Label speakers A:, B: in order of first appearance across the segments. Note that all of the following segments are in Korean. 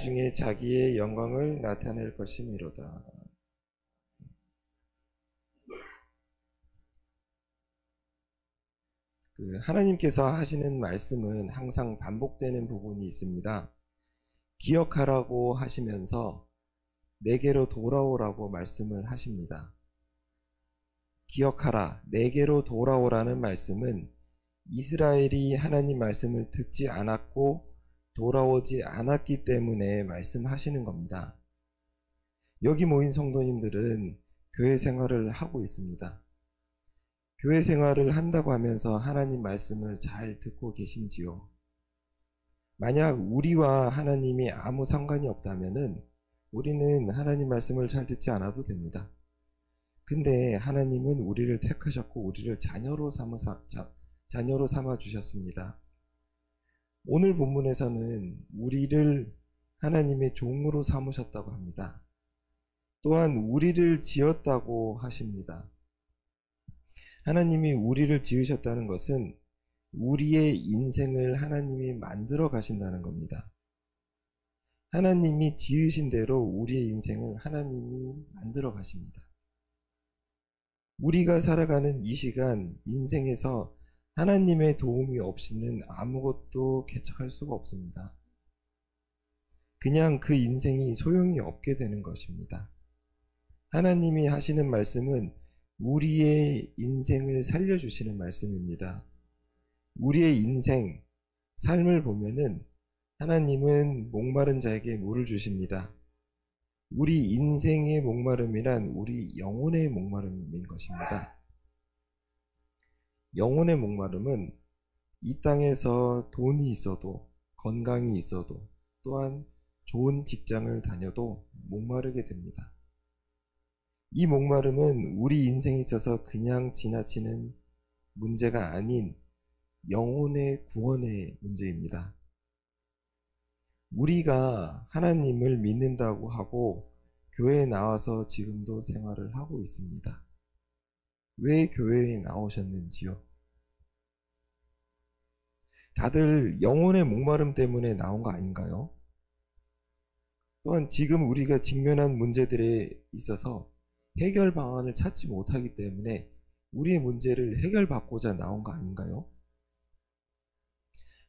A: 중에 자기의 영광을 나타낼 것이미로다. 하나님께서 하시는 말씀은 항상 반복되는 부분이 있습니다. 기억하라고 하시면서 내게로 돌아오라고 말씀을 하십니다. 기억하라, 내게로 돌아오라는 말씀은 이스라엘이 하나님 말씀을 듣지 않았고 돌아오지 않았기 때문에 말씀하시는 겁니다. 여기 모인 성도님들은 교회 생활을 하고 있습니다. 교회 생활을 한다고 하면서 하나님 말씀을 잘 듣고 계신지요? 만약 우리와 하나님이 아무 상관이 없다면은 우리는 하나님 말씀을 잘 듣지 않아도 됩니다. 근데 하나님은 우리를 택하셨고 우리를 자녀로 삼아 주셨습니다. 오늘 본문에서는 우리를 하나님의 종으로 삼으셨다고 합니다. 또한 우리를 지었다고 하십니다. 하나님이 우리를 지으셨다는 것은 우리의 인생을 하나님이 만들어 가신다는 겁니다. 하나님이 지으신 대로 우리의 인생을 하나님이 만들어 가십니다. 우리가 살아가는 이 시간 인생에서 하나님의 도움이 없이는 아무것도 개척할 수가 없습니다. 그냥 그 인생이 소용이 없게 되는 것입니다. 하나님이 하시는 말씀은 우리의 인생을 살려주시는 말씀입니다. 우리의 인생, 삶을 보면은 하나님은 목마른 자에게 물을 주십니다. 우리 인생의 목마름이란 우리 영혼의 목마름인 것입니다. 영혼의 목마름은 이 땅에서 돈이 있어도, 건강이 있어도, 또한 좋은 직장을 다녀도 목마르게 됩니다. 이 목마름은 우리 인생에 있어서 그냥 지나치는 문제가 아닌 영혼의 구원의 문제입니다. 우리가 하나님을 믿는다고 하고 교회에 나와서 지금도 생활을 하고 있습니다. 왜 교회에 나오셨는지요? 다들 영혼의 목마름 때문에 나온 거 아닌가요? 또한 지금 우리가 직면한 문제들에 있어서 해결 방안을 찾지 못하기 때문에 우리의 문제를 해결받고자 나온 거 아닌가요?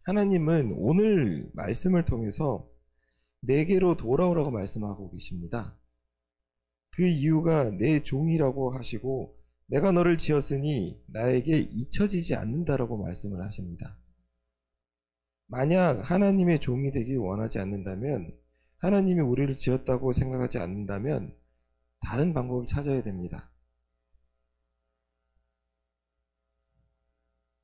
A: 하나님은 오늘 말씀을 통해서 내게로 돌아오라고 말씀하고 계십니다. 그 이유가 내 종이라고 하시고 내가 너를 지었으니 나에게 잊혀지지 않는다라고 말씀을 하십니다. 만약 하나님의 종이 되길 원하지 않는다면, 하나님이 우리를 지었다고 생각하지 않는다면 다른 방법을 찾아야 됩니다.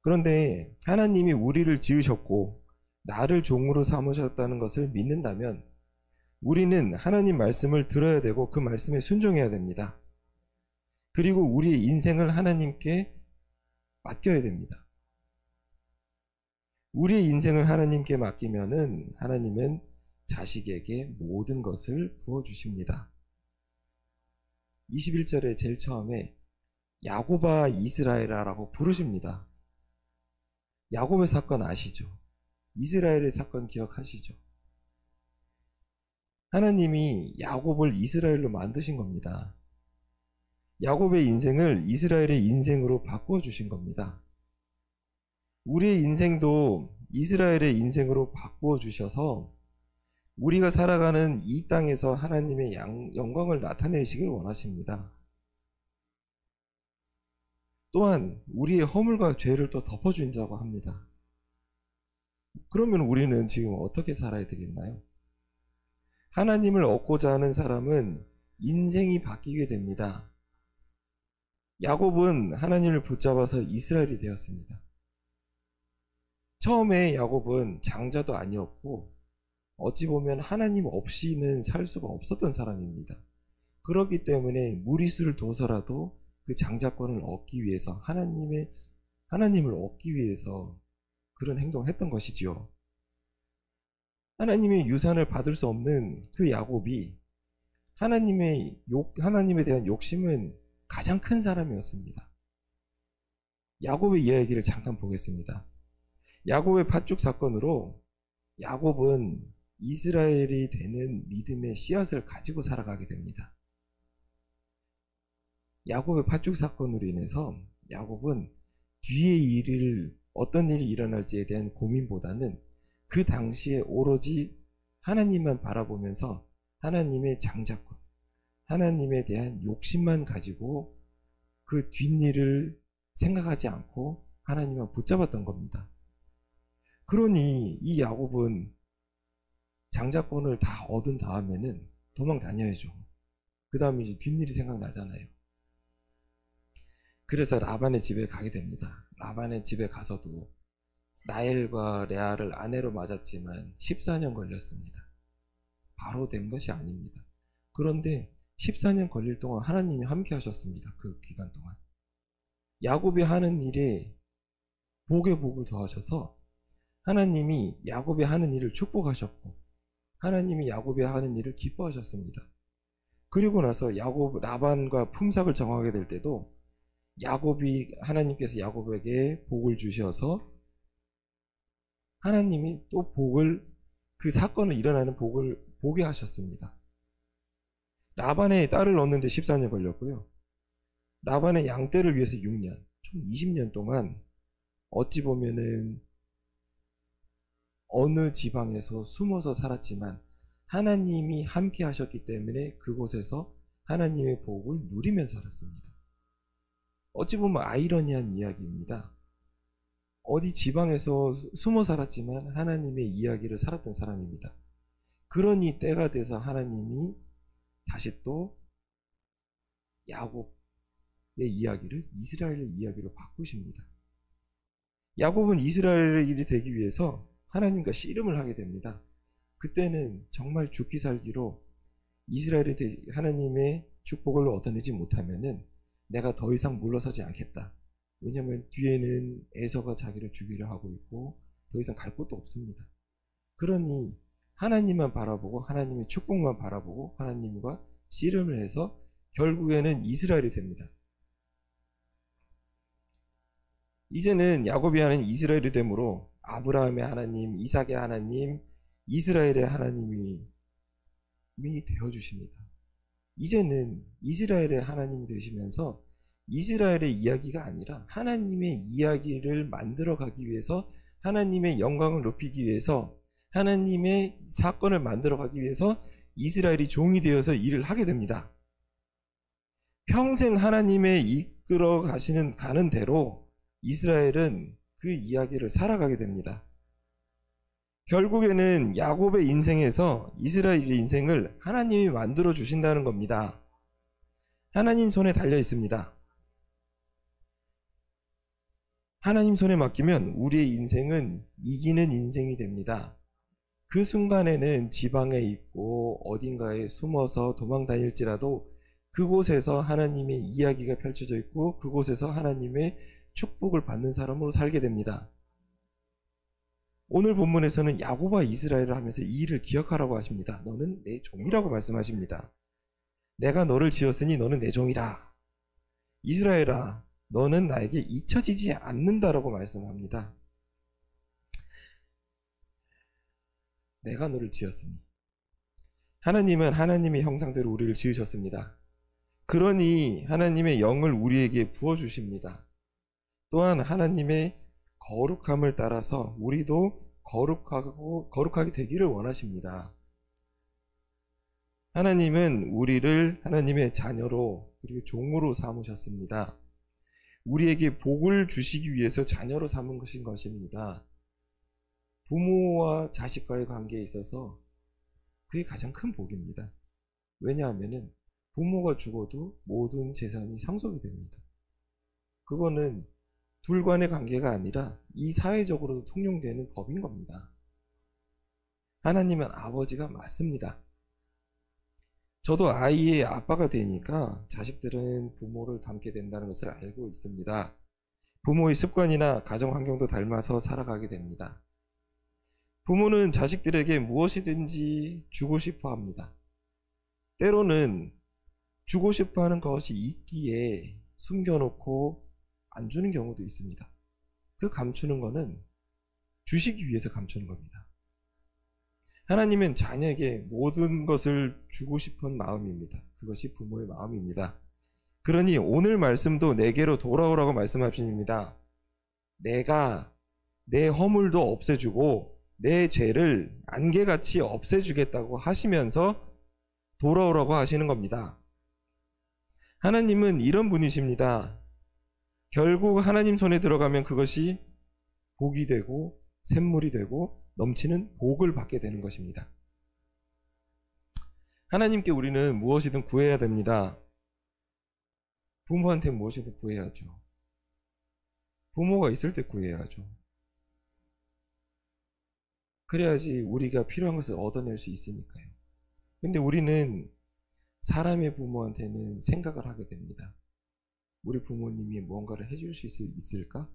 A: 그런데 하나님이 우리를 지으셨고 나를 종으로 삼으셨다는 것을 믿는다면 우리는 하나님 말씀을 들어야 되고 그 말씀에 순종해야 됩니다. 그리고 우리의 인생을 하나님께 맡겨야 됩니다. 우리의 인생을 하나님께 맡기면은 하나님은 자식에게 모든 것을 부어주십니다. 21절에 제일 처음에 야곱아 이스라엘아라고 부르십니다. 야곱의 사건 아시죠? 이스라엘의 사건 기억하시죠? 하나님이 야곱을 이스라엘로 만드신 겁니다. 야곱의 인생을 이스라엘의 인생으로 바꾸어 주신 겁니다. 우리의 인생도 이스라엘의 인생으로 바꾸어 주셔서 우리가 살아가는 이 땅에서 하나님의 영광을 나타내시길 원하십니다. 또한 우리의 허물과 죄를 또 덮어준다고 합니다. 그러면 우리는 지금 어떻게 살아야 되겠나요? 하나님을 얻고자 하는 사람은 인생이 바뀌게 됩니다. 야곱은 하나님을 붙잡아서 이스라엘이 되었습니다. 처음에 야곱은 장자도 아니었고 어찌 보면 하나님 없이는 살 수가 없었던 사람입니다. 그렇기 때문에 무리수를 둬서라도 그 장자권을 얻기 위해서 하나님을 얻기 위해서 그런 행동을 했던 것이지요. 하나님의 유산을 받을 수 없는 그 야곱이 하나님에 대한 욕심은 가장 큰 사람이었습니다. 야곱의 이야기를 잠깐 보겠습니다. 야곱의 팥죽 사건으로 야곱은 이스라엘이 되는 믿음의 씨앗을 가지고 살아가게 됩니다. 야곱의 팥죽 사건으로 인해서 야곱은 뒤에 어떤 일이 일어날지에 대한 고민보다는 그 당시에 오로지 하나님만 바라보면서 하나님의 장자권, 하나님에 대한 욕심만 가지고 그 뒷일을 생각하지 않고 하나님만 붙잡았던 겁니다. 그러니 이 야곱은 장자권을 다 얻은 다음에는 도망 다녀야죠. 그 다음에 이제 뒷일이 생각나잖아요. 그래서 라반의 집에 가게 됩니다. 라반의 집에 가서도 라헬과 레아를 아내로 맞았지만 14년 걸렸습니다. 바로 된 것이 아닙니다. 그런데 14년 걸릴 동안 하나님이 함께 하셨습니다. 그 기간 동안. 야곱이 하는 일에 복에 복을 더하셔서 하나님이 야곱이 하는 일을 축복하셨고 하나님이 야곱이 하는 일을 기뻐하셨습니다. 그리고 나서 라반과 품삯을 정하게 될 때도 하나님께서 야곱에게 복을 주셔서 하나님이 또 그 사건을 일어나는 복을 보게 하셨습니다. 라반의 딸을 얻는데 14년 걸렸고요. 라반의 양떼를 위해서 6년, 총 20년 동안 어찌 보면은 어느 지방에서 숨어서 살았지만 하나님이 함께 하셨기 때문에 그곳에서 하나님의 복을 누리면서 살았습니다. 어찌 보면 아이러니한 이야기입니다. 어디 지방에서 숨어 살았지만 하나님의 이야기를 살았던 사람입니다. 그러니 때가 돼서 하나님이 다시 또 야곱의 이야기를 이스라엘의 이야기로 바꾸십니다. 야곱은 이스라엘이 되기 위해서 하나님과 씨름을 하게 됩니다. 그때는 정말 죽기 살기로 하나님의 축복을 얻어내지 못하면은 내가 더 이상 물러서지 않겠다. 왜냐하면 뒤에는 에서가 자기를 죽이려 하고 있고 더 이상 갈 곳도 없습니다. 그러니 하나님만 바라보고 하나님의 축복만 바라보고 하나님과 씨름을 해서 결국에는 이스라엘이 됩니다. 이제는 야곱이 하는 이스라엘이 되므로 아브라함의 하나님, 이삭의 하나님, 이스라엘의 하나님이 되어주십니다. 이제는 이스라엘의 하나님이 되시면서 이스라엘의 이야기가 아니라 하나님의 이야기를 만들어가기 위해서 하나님의 영광을 높이기 위해서 하나님의 사건을 만들어가기 위해서 이스라엘이 종이 되어서 일을 하게 됩니다. 평생 하나님의 이끌어 가는 대로 이스라엘은 그 이야기를 살아가게 됩니다. 결국에는 야곱의 인생에서 이스라엘의 인생을 하나님이 만들어 주신다는 겁니다. 하나님 손에 달려 있습니다. 하나님 손에 맡기면 우리의 인생은 이기는 인생이 됩니다. 그 순간에는 지방에 있고 어딘가에 숨어서 도망 다닐지라도 그곳에서 하나님의 이야기가 펼쳐져 있고 그곳에서 하나님의 축복을 받는 사람으로 살게 됩니다. 오늘 본문에서는 야곱과 이스라엘을 하면서 이 일을 기억하라고 하십니다. 너는 내 종이라고 말씀하십니다. 내가 너를 지었으니 너는 내 종이라. 이스라엘아, 너는 나에게 잊혀지지 않는다라고 말씀합니다. 내가 너를 지었으니. 하나님은 하나님의 형상대로 우리를 지으셨습니다. 그러니 하나님의 영을 우리에게 부어주십니다. 또한 하나님의 거룩함을 따라서 우리도 거룩하게 되기를 원하십니다. 하나님은 우리를 하나님의 자녀로 그리고 종으로 삼으셨습니다. 우리에게 복을 주시기 위해서 자녀로 삼은 것인 것입니다. 부모와 자식과의 관계에 있어서 그게 가장 큰 복입니다. 왜냐하면 부모가 죽어도 모든 재산이 상속이 됩니다. 그거는 둘 간의 관계가 아니라 이 사회적으로도 통용되는 법인 겁니다. 하나님은 아버지가 맞습니다. 저도 아이의 아빠가 되니까 자식들은 부모를 닮게 된다는 것을 알고 있습니다. 부모의 습관이나 가정 환경도 닮아서 살아가게 됩니다. 부모는 자식들에게 무엇이든지 주고 싶어 합니다. 때로는 주고 싶어 하는 것이 있기에 숨겨놓고 안 주는 경우도 있습니다. 그 감추는 거는 주시기 위해서 감추는 겁니다. 하나님은 자녀에게 모든 것을 주고 싶은 마음입니다. 그것이 부모의 마음입니다. 그러니 오늘 말씀도 내게로 돌아오라고 말씀하십니다. 내가 내 허물도 없애주고 내 죄를 안개같이 없애주겠다고 하시면서 돌아오라고 하시는 겁니다. 하나님은 이런 분이십니다. 결국 하나님 손에 들어가면 그것이 복이 되고 샘물이 되고 넘치는 복을 받게 되는 것입니다. 하나님께 우리는 무엇이든 구해야 됩니다. 부모한테 무엇이든 구해야죠. 부모가 있을 때 구해야죠. 그래야지 우리가 필요한 것을 얻어낼 수 있으니까요. 근데 우리는 사람의 부모한테는 생각을 하게 됩니다. 우리 부모님이 뭔가를 해줄 수 있을까?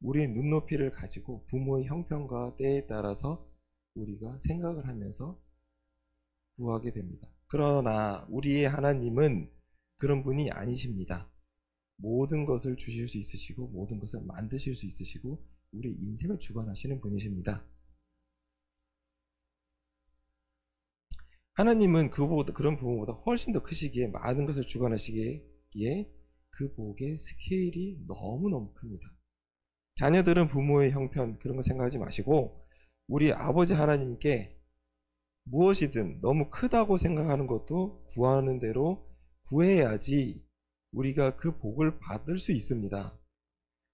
A: 우리의 눈높이를 가지고 부모의 형편과 때에 따라서 우리가 생각을 하면서 구하게 됩니다. 그러나 우리의 하나님은 그런 분이 아니십니다. 모든 것을 주실 수 있으시고 모든 것을 만드실 수 있으시고 우리 인생을 주관하시는 분이십니다. 하나님은 그런 부모보다 훨씬 더 크시기에 많은 것을 주관하시기에 그 복의 스케일이 너무너무 큽니다. 자녀들은 부모의 형편 그런 거 생각하지 마시고 우리 아버지 하나님께 무엇이든 너무 크다고 생각하는 것도 구하는 대로 구해야지 우리가 그 복을 받을 수 있습니다.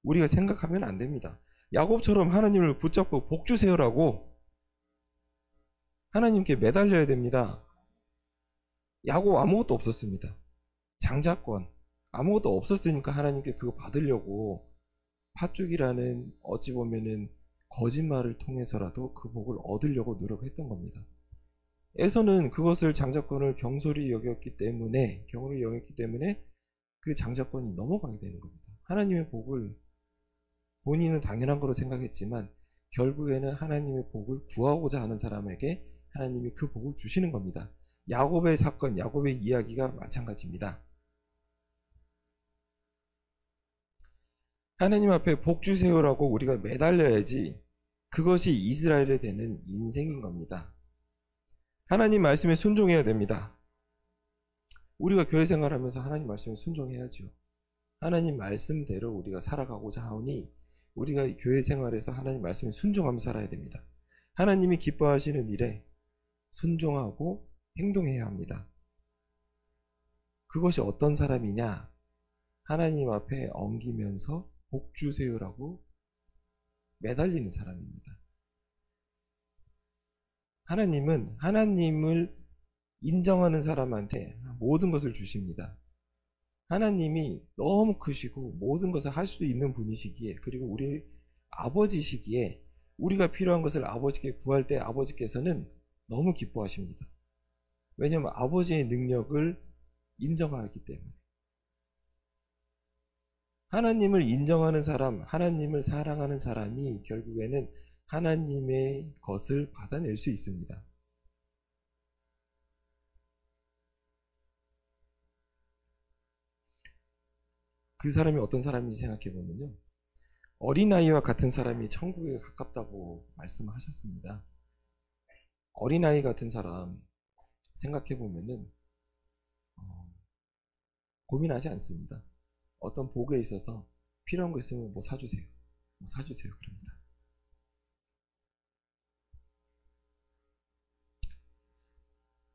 A: 우리가 생각하면 안 됩니다. 야곱처럼 하나님을 붙잡고 복 주세요라고 하나님께 매달려야 됩니다. 야곱 아무것도 없었습니다. 장자권 아무것도 없었으니까 하나님께 그거 받으려고 팥죽이라는 어찌 보면은 거짓말을 통해서라도 그 복을 얻으려고 노력했던 겁니다. 에서는 그것을 장자권을 경솔히 여겼기 때문에 그 장자권이 넘어가게 되는 겁니다. 하나님의 복을 본인은 당연한 거로 생각했지만 결국에는 하나님의 복을 구하고자 하는 사람에게 하나님이 그 복을 주시는 겁니다. 야곱의 사건, 야곱의 이야기가 마찬가지입니다. 하나님 앞에 복 주세요라고 우리가 매달려야지 그것이 이스라엘에 되는 인생인 겁니다. 하나님 말씀에 순종해야 됩니다. 우리가 교회 생활하면서 하나님 말씀에 순종해야죠. 하나님 말씀대로 우리가 살아가고자 하오니 우리가 교회 생활에서 하나님 말씀에 순종하며 살아야 됩니다. 하나님이 기뻐하시는 일에 순종하고 행동해야 합니다. 그것이 어떤 사람이냐? 하나님 앞에 엉기면서 복 주세요라고 매달리는 사람입니다. 하나님은 하나님을 인정하는 사람한테 모든 것을 주십니다. 하나님이 너무 크시고 모든 것을 할 수 있는 분이시기에 그리고 우리 아버지시기에 우리가 필요한 것을 아버지께 구할 때 아버지께서는 너무 기뻐하십니다. 왜냐하면 아버지의 능력을 인정하기 때문에. 하나님을 인정하는 사람, 하나님을 사랑하는 사람이 결국에는 하나님의 것을 받아낼 수 있습니다. 그 사람이 어떤 사람인지 생각해 보면요. 어린아이와 같은 사람이 천국에 가깝다고 말씀하셨습니다. 어린아이 같은 사람 생각해 보면은 고민하지 않습니다. 어떤 복에 있어서 필요한 거 있으면 뭐 사주세요. 뭐 사주세요. 그럽니다.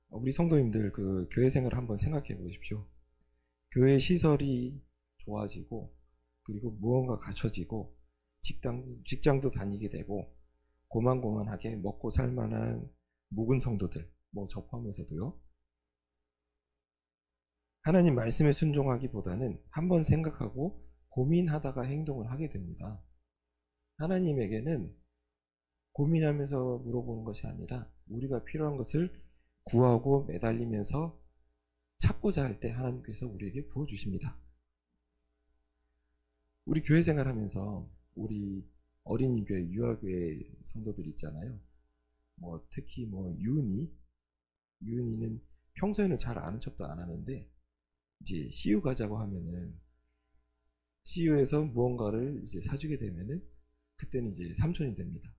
A: 우리 성도님들 그 교회 생활을 한번 생각해 보십시오. 교회 시설이 좋아지고 그리고 무언가 갖춰지고 직장도 다니게 되고 고만고만하게 먹고 살만한 묵은 성도들 뭐 저 포함해서도요. 하나님 말씀에 순종하기보다는 한번 생각하고 고민하다가 행동을 하게 됩니다. 하나님에게는 고민하면서 물어보는 것이 아니라 우리가 필요한 것을 구하고 매달리면서 찾고자 할 때 하나님께서 우리에게 부어주십니다. 우리 교회 생활하면서 우리 어린이교회, 유아교회 성도들 있잖아요. 뭐 특히 뭐 유은이는 평소에는 잘 아는 척도 안 하는데 이제 CU 가자고 하면은 CU에서 무언가를 이제 사주게 되면은 그때는 이제 삼촌이 됩니다.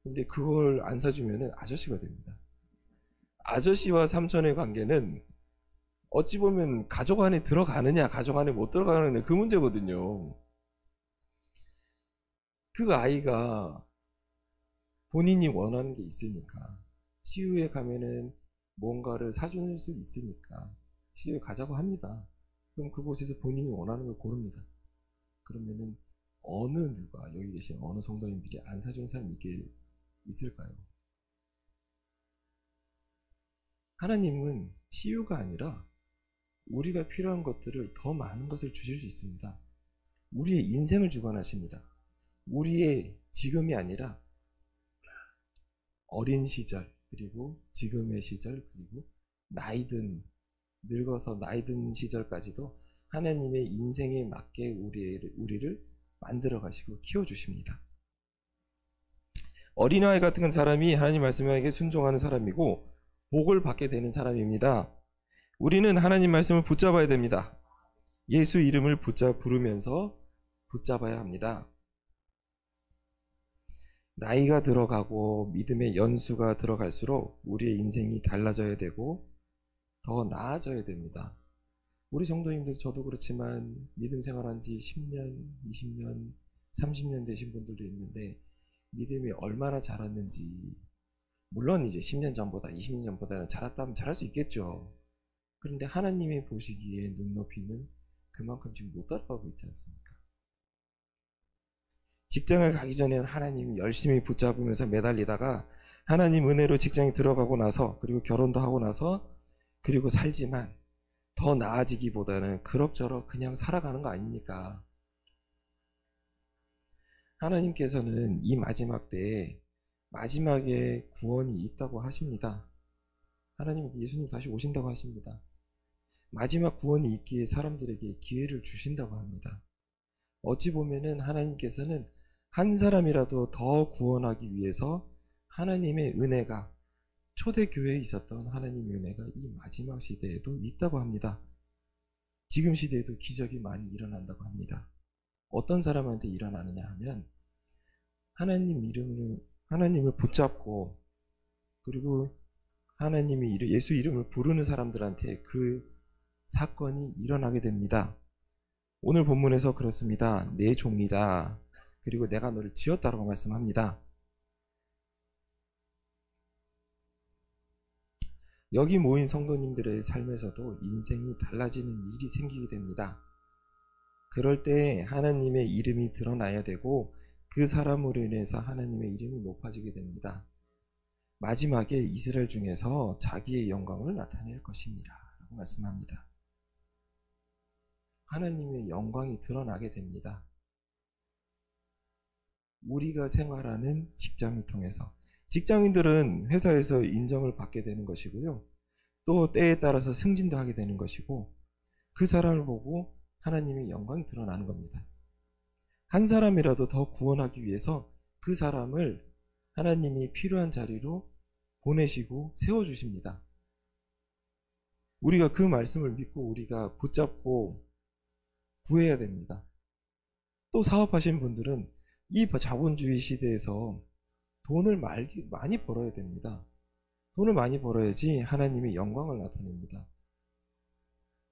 A: 근데 그걸 안 사주면은 아저씨가 됩니다. 아저씨와 삼촌의 관계는 어찌 보면 가족 안에 들어가느냐, 가족 안에 못 들어가느냐, 그 문제거든요. 그 아이가 본인이 원하는 게 있으니까, CU에 가면은 뭔가를 사줄 수 있으니까 CU에 가자고 합니다. 그럼 그곳에서 본인이 원하는 걸 고릅니다. 그러면은 어느 누가, 여기 계신 어느 성도님들이 안 사주는 사람이 있을까요? 하나님은 CU가 아니라 우리가 필요한 것들을, 더 많은 것을 주실 수 있습니다. 우리의 인생을 주관하십니다. 우리의 지금이 아니라 어린 시절, 그리고 지금의 시절, 그리고 늙어서 나이 든 시절까지도 하나님의 인생에 맞게 우리를 만들어 가시고 키워주십니다. 어린아이 같은 사람이 하나님 말씀에게 순종하는 사람이고 복을 받게 되는 사람입니다. 우리는 하나님 말씀을 붙잡아야 됩니다. 예수 이름을 부르면서 붙잡아야 합니다. 나이가 들어가고 믿음의 연수가 들어갈수록 우리의 인생이 달라져야 되고 더 나아져야 됩니다. 우리 성도님들, 저도 그렇지만 믿음 생활한 지 10년, 20년, 30년 되신 분들도 있는데 믿음이 얼마나 자랐는지, 물론 이제 10년 전보다 20년 전보다는 자랐다면 잘할 수 있겠죠. 그런데 하나님이 보시기에 눈높이는 그만큼 지금 못 따라가고 있지 않습니까? 직장을 가기 전에는 하나님 열심히 붙잡으면서 매달리다가 하나님 은혜로 직장에 들어가고 나서, 그리고 결혼도 하고 나서, 그리고 살지만 더 나아지기보다는 그럭저럭 그냥 살아가는 거 아닙니까? 하나님께서는 이 마지막 때에 마지막에 구원이 있다고 하십니다. 하나님, 예수님 다시 오신다고 하십니다. 마지막 구원이 있기에 사람들에게 기회를 주신다고 합니다. 어찌 보면은 하나님께서는 한 사람이라도 더 구원하기 위해서 하나님의 은혜가, 초대교회에 있었던 하나님의 은혜가 이 마지막 시대에도 있다고 합니다. 지금 시대에도 기적이 많이 일어난다고 합니다. 어떤 사람한테 일어나느냐 하면 하나님을 붙잡고, 그리고 예수 이름을 부르는 사람들한테 그 사건이 일어나게 됩니다. 오늘 본문에서 그렇습니다. 내 종이다, 그리고 내가 너를 지었다라고 말씀합니다. 여기 모인 성도님들의 삶에서도 인생이 달라지는 일이 생기게 됩니다. 그럴 때 하나님의 이름이 드러나야 되고 그 사람으로 인해서 하나님의 이름이 높아지게 됩니다. 마지막에 이스라엘 중에서 자기의 영광을 나타낼 것입니다 라고 말씀합니다. 하나님의 영광이 드러나게 됩니다. 우리가 생활하는 직장을 통해서, 직장인들은 회사에서 인정을 받게 되는 것이고요, 또 때에 따라서 승진도 하게 되는 것이고, 그 사람을 보고 하나님의 영광이 드러나는 겁니다. 한 사람이라도 더 구원하기 위해서 그 사람을 하나님이 필요한 자리로 보내시고 세워주십니다. 우리가 그 말씀을 믿고 우리가 붙잡고 구해야 됩니다. 또 사업하시는 분들은 이 자본주의 시대에서 돈을 많이 벌어야 됩니다. 돈을 많이 벌어야지 하나님의 영광을 나타냅니다.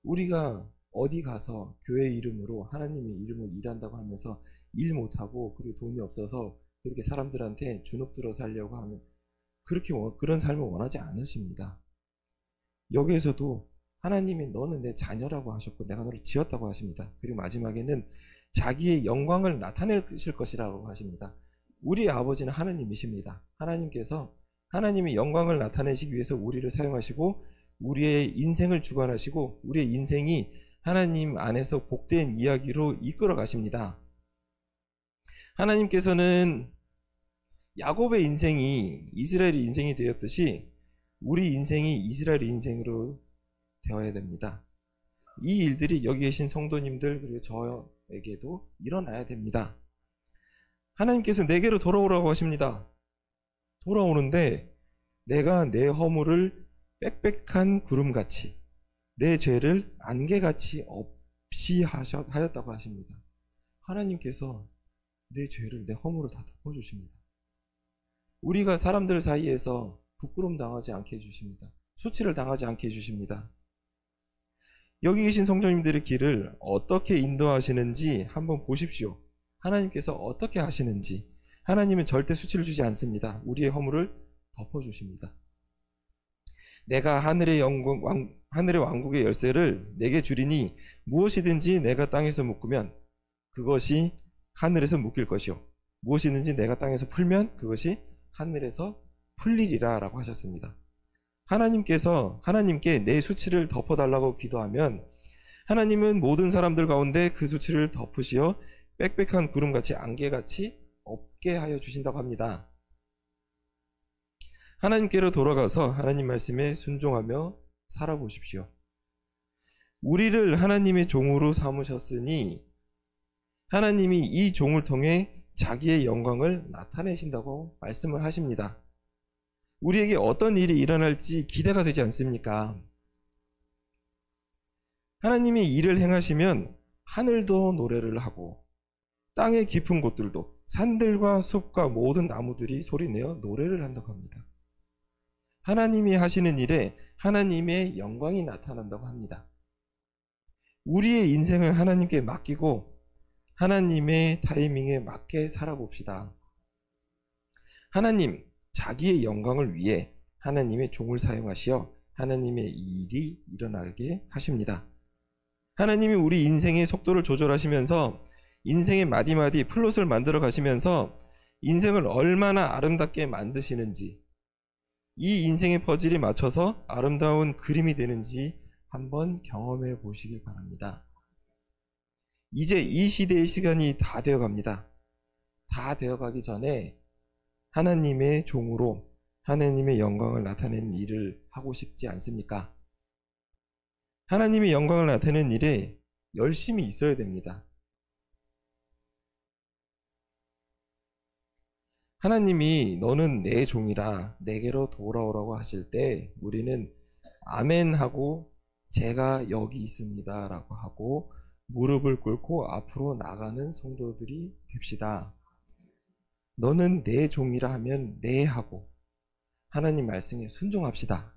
A: 우리가 어디 가서 교회 이름으로 하나님의 이름을 일한다고 하면서 일 못하고, 그리고 돈이 없어서 그렇게 사람들한테 주눅들어 살려고 하면 그런 삶을 원하지 않으십니다. 여기에서도 하나님이 너는 내 자녀라고 하셨고 내가 너를 지었다고 하십니다. 그리고 마지막에는 자기의 영광을 나타내실 것이라고 하십니다. 우리 아버지는 하나님이십니다. 하나님께서 하나님의 영광을 나타내시기 위해서 우리를 사용하시고 우리의 인생을 주관하시고 우리의 인생이 하나님 안에서 복된 이야기로 이끌어 가십니다. 하나님께서는 야곱의 인생이 이스라엘의 인생이 되었듯이 우리 인생이 이스라엘의 인생으로 되어야 됩니다. 이 일들이 여기 계신 성도님들 그리고 저에게도 일어나야 됩니다. 하나님께서 내게로 돌아오라고 하십니다. 돌아오는데 내가 내 허물을 빽빽한 구름같이 내 죄를 안개같이 없이 하였다고 하십니다. 하나님께서 내 죄를, 내 허물을 다 덮어주십니다. 우리가 사람들 사이에서 부끄러움 당하지 않게 해주십니다. 수치를 당하지 않게 해주십니다. 여기 계신 성도님들의 길을 어떻게 인도하시는지 한번 보십시오. 하나님께서 어떻게 하시는지. 하나님은 절대 수치를 주지 않습니다. 우리의 허물을 덮어주십니다. 내가 하늘의 왕국의 열쇠를 내게 주리니 무엇이든지 내가 땅에서 묶으면 그것이 하늘에서 묶일 것이요 무엇이든지 내가 땅에서 풀면 그것이 하늘에서 풀리리라 라고 하셨습니다. 하나님께 내 수치를 덮어달라고 기도하면 하나님은 모든 사람들 가운데 그 수치를 덮으시어 빽빽한 구름같이 안개같이 없게 하여 주신다고 합니다. 하나님께로 돌아가서 하나님 말씀에 순종하며 살아보십시오. 우리를 하나님의 종으로 삼으셨으니 하나님이 이 종을 통해 자기의 영광을 나타내신다고 말씀을 하십니다. 우리에게 어떤 일이 일어날지 기대가 되지 않습니까? 하나님이 일을 행하시면 하늘도 노래를 하고 땅의 깊은 곳들도 산들과 숲과 모든 나무들이 소리내어 노래를 한다고 합니다. 하나님이 하시는 일에 하나님의 영광이 나타난다고 합니다. 우리의 인생을 하나님께 맡기고 하나님의 타이밍에 맞게 살아봅시다. 하나님, 자기의 영광을 위해 하나님의 종을 사용하시어 하나님의 일이 일어나게 하십니다. 하나님이 우리 인생의 속도를 조절하시면서 인생의 마디마디 플롯을 만들어 가시면서 인생을 얼마나 아름답게 만드시는지, 이 인생의 퍼즐이 맞춰서 아름다운 그림이 되는지 한번 경험해 보시길 바랍니다. 이제 이 시대의 시간이 다 되어 갑니다. 다 되어 가기 전에 하나님의 종으로 하나님의 영광을 나타내는 일을 하고 싶지 않습니까? 하나님의 영광을 나타내는 일에 열심히 있어야 됩니다. 하나님이 너는 내 종이라 내게로 돌아오라고 하실 때 우리는 아멘 하고 제가 여기 있습니다 라고 하고 무릎을 꿇고 앞으로 나가는 성도들이 됩시다. 너는 내 종이라 하면 네 하고 하나님 말씀에 순종합시다.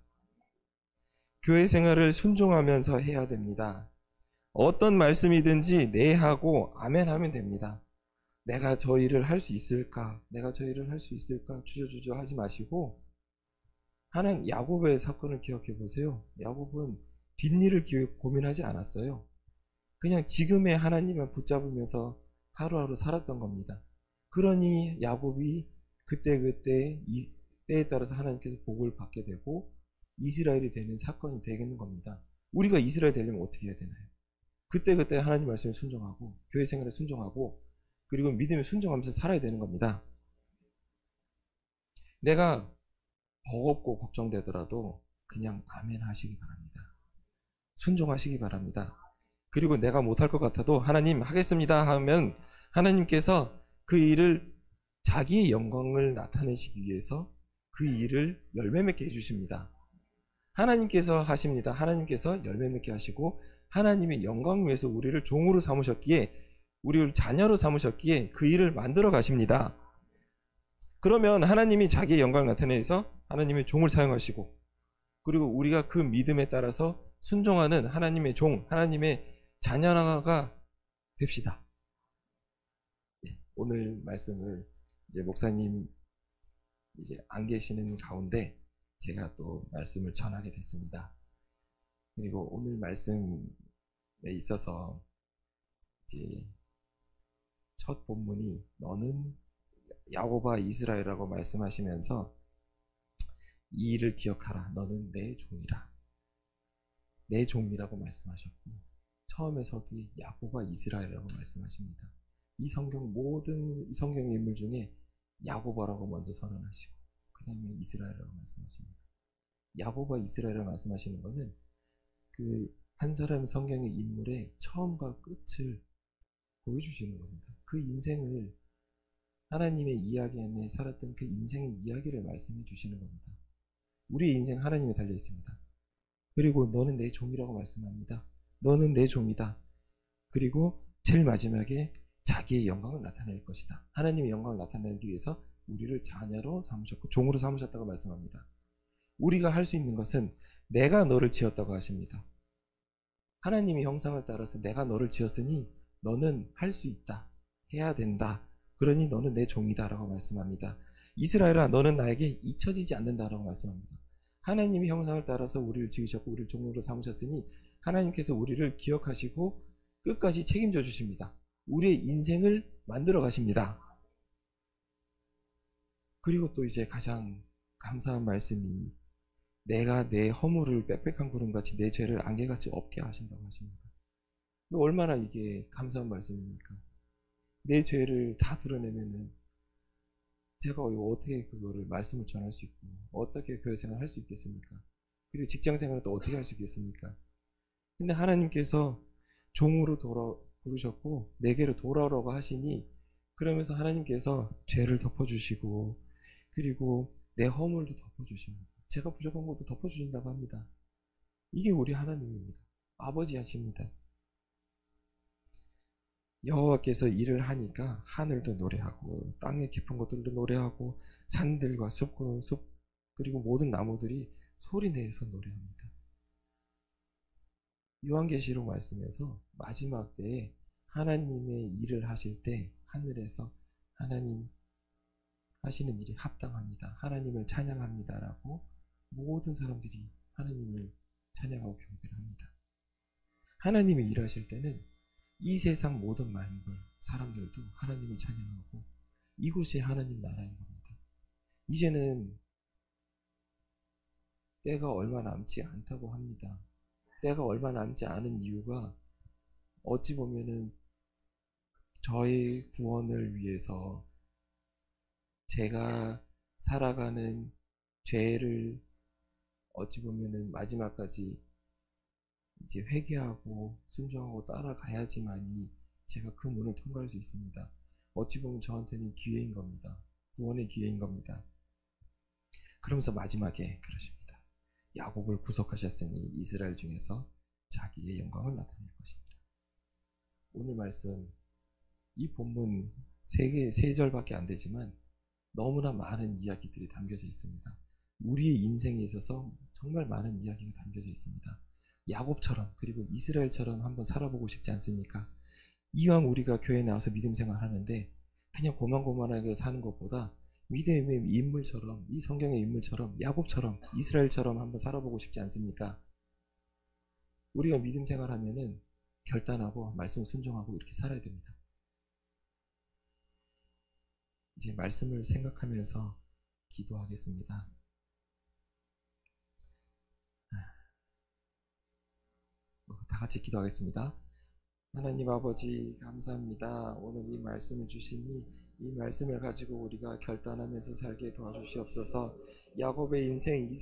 A: 교회 생활을 순종하면서 해야 됩니다. 어떤 말씀이든지 네 하고 아멘 하면 됩니다. 내가 저 일을 할 수 있을까? 내가 저 일을 할 수 있을까? 주저주저 하지 마시고 야곱의 사건을 기억해 보세요. 야곱은 뒷일을 고민하지 않았어요. 그냥 지금의 하나님만 붙잡으면서 하루하루 살았던 겁니다. 그러니 야곱이 그때 때에 따라서 하나님께서 복을 받게 되고 이스라엘이 되는 사건이 되겠는 겁니다. 우리가 이스라엘 되려면 어떻게 해야 되나요? 그때 하나님 말씀에 순종하고 교회 생활에 순종하고 그리고 믿음에 순종하면서 살아야 되는 겁니다. 내가 버겁고 걱정되더라도 그냥 아멘 하시기 바랍니다. 순종하시기 바랍니다. 그리고 내가 못할 것 같아도 하나님 하겠습니다 하면 하나님께서 그 일을 자기의 영광을 나타내시기 위해서 그 일을 열매 맺게 해주십니다. 하나님께서 하십니다. 하나님께서 열매 맺게 하시고 하나님의 영광을 위해서 우리를 종으로 삼으셨기에 우리를 자녀로 삼으셨기에 그 일을 만들어 가십니다. 그러면 하나님이 자기의 영광을 나타내서 하나님의 종을 사용하시고 그리고 우리가 그 믿음에 따라서 순종하는 하나님의 종, 하나님의 자녀가 됩시다. 오늘 말씀을 이제 목사님 이제 안 계시는 가운데 제가 또 말씀을 전하게 됐습니다. 그리고 오늘 말씀에 있어서 이제 첫 본문이 너는 야곱아 이스라엘이라고 말씀하시면서 이 일을 기억하라. 너는 내 종이라. 내 종이라고 말씀하셨고 처음에서도 야곱아 이스라엘이라고 말씀하십니다. 이 모든 성경의 인물 중에 야곱아라고 먼저 선언하시고 그 다음에 이스라엘이라고 말씀하십니다. 야곱아 이스라엘이라고 말씀하시는 것은 그 한 사람 성경의 인물의 처음과 끝을 보여주시는 겁니다. 그 인생을 하나님의 이야기 안에 살았던 그 인생의 이야기를 말씀해 주시는 겁니다. 우리의 인생 하나님에 달려 있습니다. 그리고 너는 내 종이라고 말씀합니다. 너는 내 종이다. 그리고 제일 마지막에 자기의 영광을 나타낼 것이다. 하나님의 영광을 나타내기 위해서 우리를 자녀로 삼으셨고 종으로 삼으셨다고 말씀합니다. 우리가 할 수 있는 것은 내가 너를 지었다고 하십니다. 하나님의 형상을 따라서 내가 너를 지었으니 너는 할 수 있다. 해야 된다. 그러니 너는 내 종이다 라고 말씀합니다. 이스라엘아 너는 나에게 잊혀지지 않는다라고 말씀합니다. 하나님의 형상을 따라서 우리를 지으셨고 우리를 종으로 삼으셨으니 하나님께서 우리를 기억하시고 끝까지 책임져 주십니다. 우리의 인생을 만들어 가십니다. 그리고 또 이제 가장 감사한 말씀이 내가 내 허물을 빽빽한 구름같이 내 죄를 안개같이 없게 하신다고 하십니다. 얼마나 이게 감사한 말씀입니까? 내 죄를 다 드러내면은 제가 어떻게 그거를 말씀을 전할 수 있고 어떻게 교회 생활 할 수 있겠습니까? 그리고 직장 생활은 또 어떻게 할 수 있겠습니까? 근데 하나님께서 종으로 부르셨고 내게로 돌아오라고 하시니 그러면서 하나님께서 죄를 덮어주시고 그리고 내 허물도 덮어주십니다. 제가 부족한 것도 덮어주신다고 합니다. 이게 우리 하나님입니다. 아버지 하십니다. 여호와께서 일을 하니까 하늘도 노래하고 땅의 깊은 곳들도 노래하고 산들과 숲 그리고 모든 나무들이 소리내서 노래합니다. 요한계시록 말씀에서 마지막 때에 하나님의 일을 하실 때 하늘에서 하나님 하시는 일이 합당합니다. 하나님을 찬양합니다라고 모든 사람들이 하나님을 찬양하고 경배를 합니다. 하나님이 일하실 때는 이 세상 모든 만물, 사람들도 하나님을 찬양하고 이곳이 하나님 나라인 겁니다. 이제는 때가 얼마 남지 않다고 합니다. 때가 얼마 남지 않은 이유가 어찌 보면은 저의 구원을 위해서 제가 살아가는 죄를 어찌 보면은 마지막까지 이제 회개하고 순종하고 따라가야지만이 제가 그 문을 통과할 수 있습니다. 어찌 보면 저한테는 기회인 겁니다. 구원의 기회인 겁니다. 그러면서 마지막에 그러십니다. 야곱을 구속하셨으니 이스라엘 중에서 자기의 영광을 나타낼 것입니다. 오늘 말씀 이 본문 세 절밖에 안 되지만 너무나 많은 이야기들이 담겨져 있습니다. 우리의 인생에 있어서 정말 많은 이야기가 담겨져 있습니다. 야곱처럼 그리고 이스라엘처럼 한번 살아보고 싶지 않습니까? 이왕 우리가 교회에 나와서 믿음 생활 하는데 그냥 고만고만하게 사는 것보다 믿음의 인물처럼 이 성경의 인물처럼 야곱처럼 이스라엘처럼 한번 살아보고 싶지 않습니까? 우리가 믿음 생활하면은 결단하고 말씀을 순종하고 이렇게 살아야 됩니다. 이제 말씀을 생각하면서 기도하겠습니다. 다 같이 기도하겠습니다. 하나님 아버지 감사합니다. 오늘 이 말씀을 주시니 이 말씀을 가지고 우리가 결단하면서 살게 도와주시옵소서. 야곱의 인생